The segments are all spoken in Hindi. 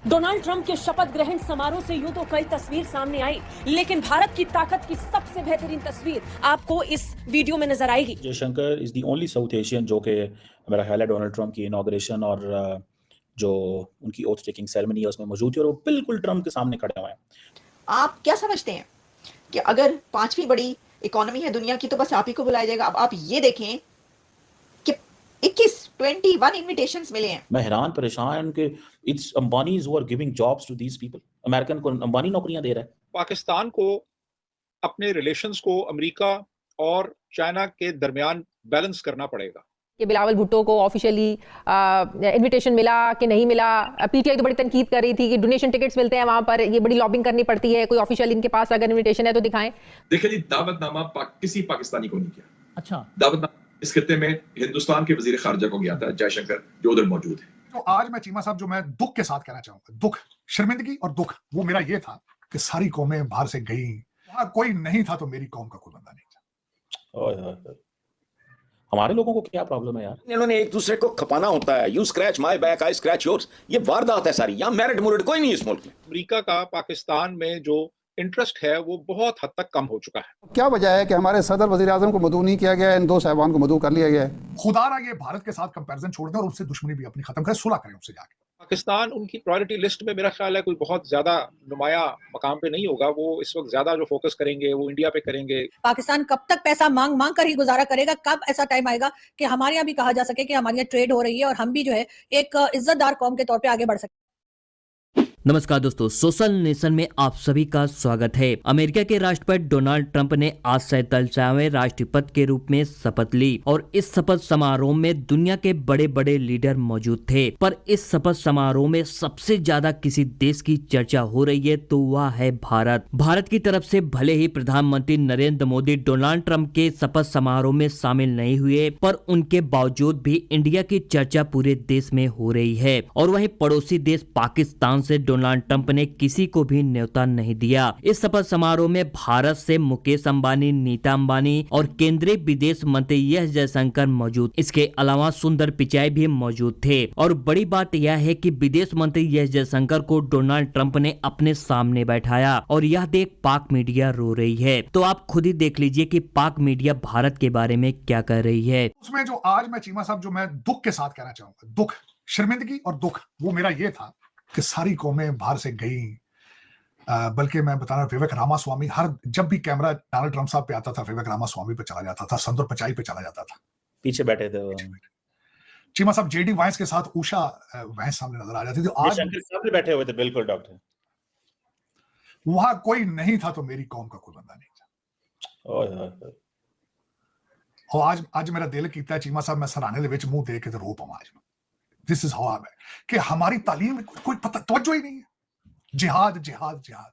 डोनाल्ड ट्रंप के शपथ ग्रहण समारोह से यूं तो कई तस्वीर सामने आई, लेकिन भारत की ताकत की सबसे बेहतरीन तस्वीर आपको इस वीडियो में नजर आएगी। Jaishankar is the only south Asian जो कि मेरा ख्याल है डोनाल्ड ट्रंप की इनॉग्रेशन और जो उनकी ओथ टेकिंग सेरेमनी है उसमें मौजूद थे और वो बिल्कुल ट्रंप के सामने खड़े हुए हैं। आप क्या समझते हैं कि अगर पांचवी बड़ी इकोनॉमी है दुनिया की तो बस आप ही को बुलाया जाएगा? अब आप ये देखें कि 21 इनविटेशंस मिले हैं। मैं हैरान परेशान कि it's Ambanis who are giving jobs to these people. American को अंबानी नौकरियां दे रहा है। पाकिस्तान को अपने रिलेशंस को अमेरिका और चाइना के दरमियान बैलेंस करना पड़ेगा। कि बिलावल भुट्टो को ऑफिशियली इनविटेशन मिला कि नहीं मिला। पीटीआई तो बड़ी तनकीद कर रही थी कि डोनेशन टिकट्स मिलते हैं वहां पर, ये बड़ी लॉबिंग करनी पड़ती है, कोई ऑफिशियल इनके पास अगर इनविटेशन है तो दिखाएं। देखिए जी, दावतनामा किसी पाकिस्तानी को नहीं किया। अच्छा, दावतनामा इस खित्ते में हिंदुस्तान के वजीर खारजा को गया था, जयशंकर, जो उधर मौजूद है। तो आज मैं चीमा साहब जो मैं दुख के साथ कहना चाहूंगा, दुख, शर्मिंदगी और दुख, वो मेरा ये था कि सारी कौमें बाहर से गई, वहां कोई नहीं था तो मेरी कौम का कोई बंदा नहीं था। हमारे लोगों को क्या प्रॉब्लम है यार? इन्होंने एक दूसरे को खपाना होता है। You scratch my back, I scratch yours. ये वारदात है सारी। यहाँ मेरिट मुरिट कोई नहीं इस मुल्क में। अमेरिका का पाकिस्तान में जो इंटरेस्ट है वो बहुत हद तक कम हो चुका है। क्या वजह है कि हमारे सदर वजीर आजम को मदऊ नहीं किया गया, इन दो साहबान को मदऊ कर लिया गया है? खुदारा ये भारत के साथ कंपैरिजन छोड़ दें और उनसे दुश्मनी भी अपनी खत्म करें, सुलह करें उनसे जाके। पाकिस्तान उनकी प्रायोरिटी लिस्ट में मेरा ख्याल है कोई बहुत ज्यादा नुमाया मकाम पे नहीं होगा। वो इस वक्त ज्यादा जो फोकस करेंगे वो इंडिया पे करेंगे। पाकिस्तान कब तक पैसा मांग मांग कर ही गुजारा करेगा? कब ऐसा टाइम आएगा कि हमारे यहाँ भी कहा जा सके कि हमारे यहाँ ट्रेड हो रही है और हम भी जो है एक इज्जतदार कौम के तौर पे आगे बढ़ सके। नमस्कार दोस्तों, सोशल नेशन में आप सभी का स्वागत है। अमेरिका के राष्ट्रपति डोनाल्ड ट्रंप ने आज 47वें राष्ट्रपति के रूप में शपथ ली और इस शपथ समारोह में दुनिया के बड़े बड़े लीडर मौजूद थे। पर इस शपथ समारोह में सबसे ज्यादा किसी देश की चर्चा हो रही है तो वह है भारत। भारत की तरफ से भले ही प्रधानमंत्री नरेंद्र मोदी डोनाल्ड ट्रंप के शपथ समारोह में शामिल नहीं हुए, पर उनके बावजूद भी इंडिया की चर्चा पूरे देश में हो रही है। और वहीं पड़ोसी देश पाकिस्तान से डोनाल्ड ट्रंप ने किसी को भी न्योता नहीं दिया। इस शपथ समारोह में भारत से मुकेश अंबानी, नीता अंबानी और केंद्रीय विदेश मंत्री एस जयशंकर मौजूद। इसके अलावा सुंदर पिचाई भी मौजूद थे। और बड़ी बात यह है कि विदेश मंत्री एस जयशंकर को डोनाल्ड ट्रंप ने अपने सामने बैठाया और यह देख पाक मीडिया रो रही है। तो आप खुद ही देख लीजिए कि पाक मीडिया भारत के बारे में क्या कह रही है। उसमें जो आज मैं चीमा साहब जो मैं दुख के साथ कहना चाहूंगा, दुख, शर्मिंदगी और दुख, वो मेरा ये था कि सारी कौमें बाहर से गई। बल्कि मैं बता रहा, विवेक रामास्वामी, हर जब भी कैमरा डोनाल्ड ट्रंप साहब पे आता था विवेक रामास्वामी पे चला जाता था, सुंदर पिचाई पे चला जाता था, पीछे बैठे थे वो। चीमा साहब जेडी वाइस के साथ उषा वाइस सामने नजर आ जाती थी। आज सामने बैठे हुए थे, बिल्कुल डॉक्टर। वहां कोई नहीं था तो मेरी कौम का कोई बंदा नहीं था। और आज मेरा दिल कीता है चीमा साहब, मैं सराहने दे विच मुंह देख के रो पावां। आज this is how I am कि हमारी तालीम में कोई पता तवज्जो ही नहीं है। जिहाद जिहाद जिहाद।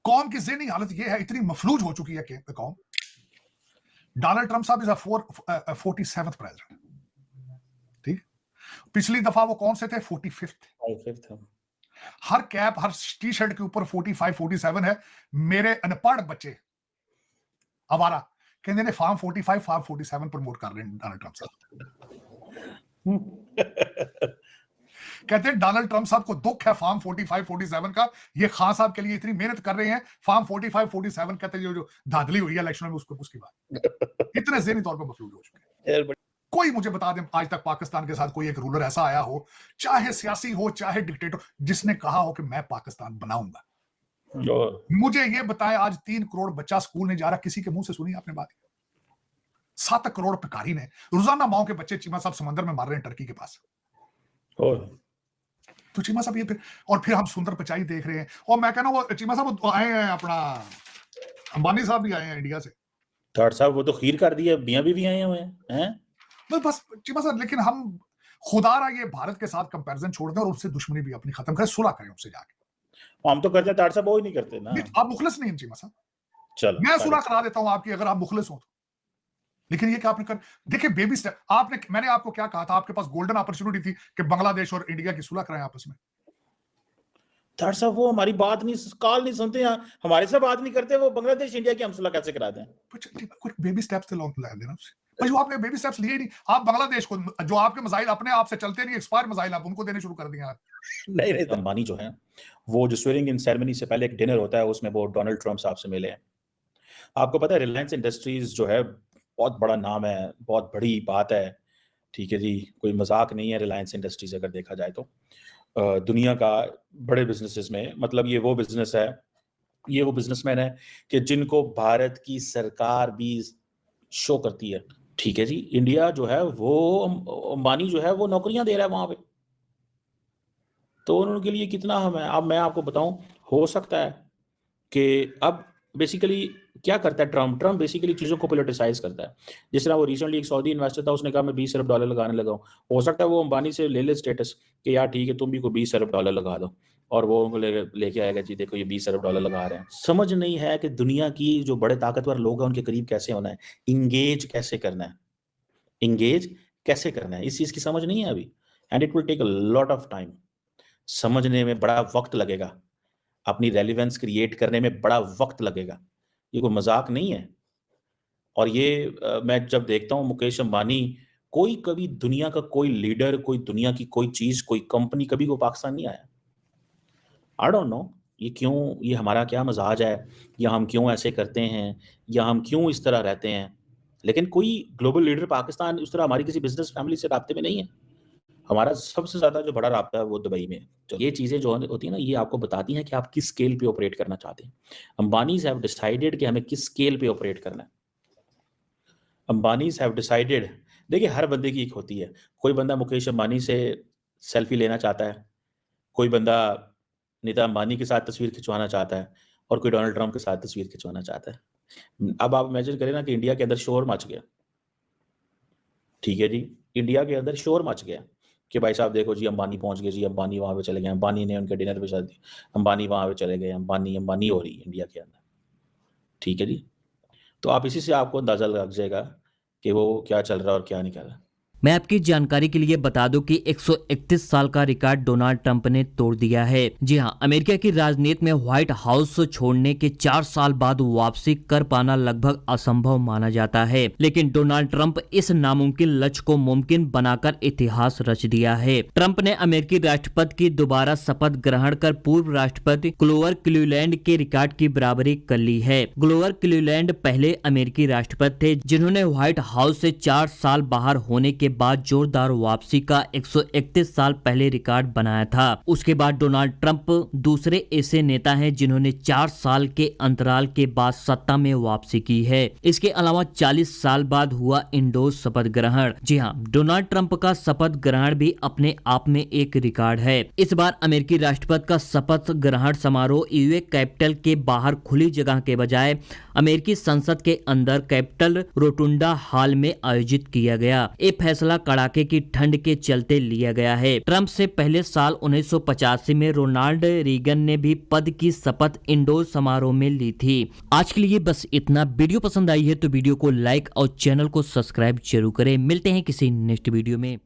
कौम की ज़हनी हालत ये है, इतनी मफलूज हो चुकी है कि कौम। डोनाल्ड ट्रंप साहब इज अ 47th प्रेसिडेंट, ठीक। पिछली दफा वो कौन से थे? 45th। हर कैप, हर टी शर्ट के ऊपर 45, 47 है। मेरे अनपढ़ बच्चे आवारा कहते हैं फार्म 45, फार्म 47 प्रमोट कर रहे हैं डोनाल्ड ट्रंप साहब। कहते हैं डोनाल्ड ट्रंप साहब को दुख है फार्म 45, 47 का। ये खान साहब के लिए इतनी मेहनत कर रहे हैं, फार्म 45, 47 कहते हैं जो धांधली हुई है इलेक्शन में उसकी बात। इतने ज़हनी तौर पर मफलूज हो चुके हैं। कोई मुझे बता दें आज तक पाकिस्तान के साथ कोई एक रूलर ऐसा आया हो, चाहे सियासी हो चाहे डिक्टेटर, जिसने कहा हो कि मैं पाकिस्तान बनाऊंगा। मुझे ये बताएं, आज 3 करोड़ बच्चा स्कूल नहीं जा रहा, किसी के मुंह से सुनी आपने बात? 7 करोड़ भिखारी ने रोजाना माओ के बच्चे चीमा साहब समंदर में मार रहे हैं टर्की के पास। तो चीमा साहब ये फिर हम सुंदर पिचाई देख रहे हैं। और मैं कहना वो चीमा साहब आए हैं, अपना अंबानी साहब भी आए हैं इंडिया से। डॉक्टर साहब वो तो खीर कर दिया, मियां बीवी आए हुए हैं। बस चीमा साहब, लेकिन हम खुदारा ये भारत के साथ कंपैरिजन छोड़ दें और उससे दुश्मनी भी अपनी खत्म करें, सुलह करें उनसे जाके। हम तो करते हैं डॉक्टर साहब, वो ही नहीं करते ना। आप मुखलिस नहीं हैं चीमा साहब। चलो मैं सुलह करा देता हूं आपकी, अगर आप मुखलिस हो तो। लेकिन ये क्या आपने कर, देखिए बेबी स्टेप। मैंने आपको क्या कहा था, आपके पास गोल्डन अपॉर्चुनिटी थी कि बांग्लादेश और इंडिया की सुलह कराएं आपस में। डॉक्टर साहब वो हमारी बात नहीं, कॉल नहीं सुनते, हमारे से बात नहीं करते, वो बांग्लादेश इंडिया की हम सुलह कैसे करा दें? कुछ बेबी स्टेप्स तो ला देना उससे। पर जो आपने बेबी स्टेप्स लिए नहीं, आप बांग्लादेश को, जो आपके मसाइल अपने आप से चलते नहीं, एक्सपायर मसाइल आप उनको देने शुरू कर दिए। नहीं नहीं, अंबानी जो है वो जो स्वेरिंग इन सेरेमनी से पहले एक डिनर होता है, उसमें वो डोनाल्ड ट्रम्प साहब से मिले हैं। आपको पता है रिलायंस इंडस्ट्रीज जो है बहुत बड़ा नाम है, बहुत बड़ी बात है, ठीक है जी, कोई मजाक नहीं है रिलायंस इंडस्ट्रीज अगर देखा जाए तो। दुनिया का बड़े बिजनेसेस में, मतलब ये वो बिजनेस है, ये वो बिजनेसमैन है कि जिनको भारत की सरकार भी शो करती है, ठीक है जी। इंडिया जो है वो अंबानी जो है वो नौकरियां दे रहा है वहां पे, तो उनके लिए कितना हम है। अब मैं आपको बताऊं, हो सकता है कि अब बेसिकली क्या करता है ट्रम्प बेसिकली चीज़ों को पोलिटिसाइज करता है। जिस तरह वो रिसेंटली एक सऊदी इन्वेस्टर था, उसने कहा मैं 20 अरब डॉलर लगाने लगा हूँ। हो सकता है वो अंबानी से ले ले स्टेटस कि यार ठीक है तुम भी को 20 अरब डॉलर लगा दो, और वो उनको लेके आएगा जी देखो ये 20 अरब डॉलर लगा रहे हैं। समझ नहीं है कि दुनिया की जो बड़े ताकतवर लोग हैं उनके करीब कैसे होना है, इंगेज कैसे करना है, इंगेज कैसे करना है, इस चीज़ की समझ नहीं है अभी। And it will take a lot of time, समझने में बड़ा वक्त लगेगा, अपनी रेलिवेंस क्रिएट करने में बड़ा वक्त लगेगा, ये कोई मजाक नहीं है। और ये मैं जब देखता हूँ मुकेश अंबानी, कोई कभी दुनिया का कोई लीडर, कोई दुनिया की कोई चीज, कोई कंपनी कभी को पाकिस्तान नहीं आया। आई डोंट नो ये क्यों, ये हमारा क्या मजाज है, या हम क्यों ऐसे करते हैं, या हम क्यों इस तरह रहते हैं, लेकिन कोई ग्लोबल लीडर पाकिस्तान उस तरह हमारी किसी बिजनेस फैमिली से राब्ते में नहीं है। हमारा सबसे ज्यादा जो बड़ा राब्ता है वो दुबई में। तो ये चीजें जो होती है ना, ये आपको बताती हैं कि आप किस स्केल पे ऑपरेट करना चाहते हैं। अंबानीज हैव डिसाइडेड कि हमें किस स्केल पे ऑपरेट करना है। अंबानीज हैव डिसाइडेड, देखिए हर बंदे की एक होती है। कोई बंदा मुकेश अंबानी से सेल्फी लेना चाहता है, कोई बंदा नीता अंबानी के साथ तस्वीर खिंचवाना चाहता है, और कोई डोनाल्ड ट्रम्प के साथ तस्वीर खिंचवाना चाहता है। अब आप इमेजिन करें ना कि इंडिया के अंदर शोर मच गया, ठीक है जी, इंडिया के अंदर शोर मच गया कि भाई साहब देखो जी अंबानी पहुंच गए जी, अंबानी वहां पे चले गए, अंबानी ने उनके डिनर पे शादी, अंबानी वहां पे चले गए, अंबानी अंबानी हो रही है इंडिया के अंदर, ठीक है जी। तो आप इसी से आपको अंदाजा लग जाएगा कि वो क्या चल रहा है और क्या नहीं कर रहा। मैं आपकी जानकारी के लिए बता दूं कि 131 साल का रिकॉर्ड डोनाल्ड ट्रंप ने तोड़ दिया है। जी हां, अमेरिका की राजनीति में व्हाइट हाउस छोड़ने के 4 साल बाद वापसी कर पाना लगभग असंभव माना जाता है, लेकिन डोनाल्ड ट्रंप इस नामुमकिन लक्ष्य को मुमकिन बनाकर इतिहास रच दिया है। ट्रंप ने अमेरिकी राष्ट्रपति की दोबारा शपथ ग्रहण कर पूर्व राष्ट्रपति ग्रोवर क्लीवलैंड के रिकॉर्ड की बराबरी कर ली है। ग्रोवर क्लीवलैंड पहले अमेरिकी राष्ट्रपति थे जिन्होंने व्हाइट हाउस से 4 साल बाहर होने के बाद जोरदार वापसी का 131 साल पहले रिकॉर्ड बनाया था। उसके बाद डोनाल्ड ट्रंप दूसरे ऐसे नेता हैं जिन्होंने 4 साल के अंतराल के बाद सत्ता में वापसी की है। इसके अलावा 40 साल बाद हुआ इंडोर शपथ ग्रहण। जी हां, डोनाल्ड ट्रंप का शपथ ग्रहण भी अपने आप में एक रिकॉर्ड है। इस बार अमेरिकी राष्ट्रपति का शपथ ग्रहण समारोह यूएस कैपिटल के बाहर खुली जगह के बजाय अमेरिकी संसद के अंदर कैपिटल रोटुंडा हॉल में आयोजित किया गया। ये फैसला कड़ाके की ठंड के चलते लिया गया है। ट्रंप से पहले साल 1985 में रोनाल्ड रीगन ने भी पद की शपथ इंडोर समारोह में ली थी। आज के लिए बस इतना। वीडियो पसंद आई है तो वीडियो को लाइक और चैनल को सब्सक्राइब जरूर करें। मिलते हैं किसी नेक्स्ट वीडियो में।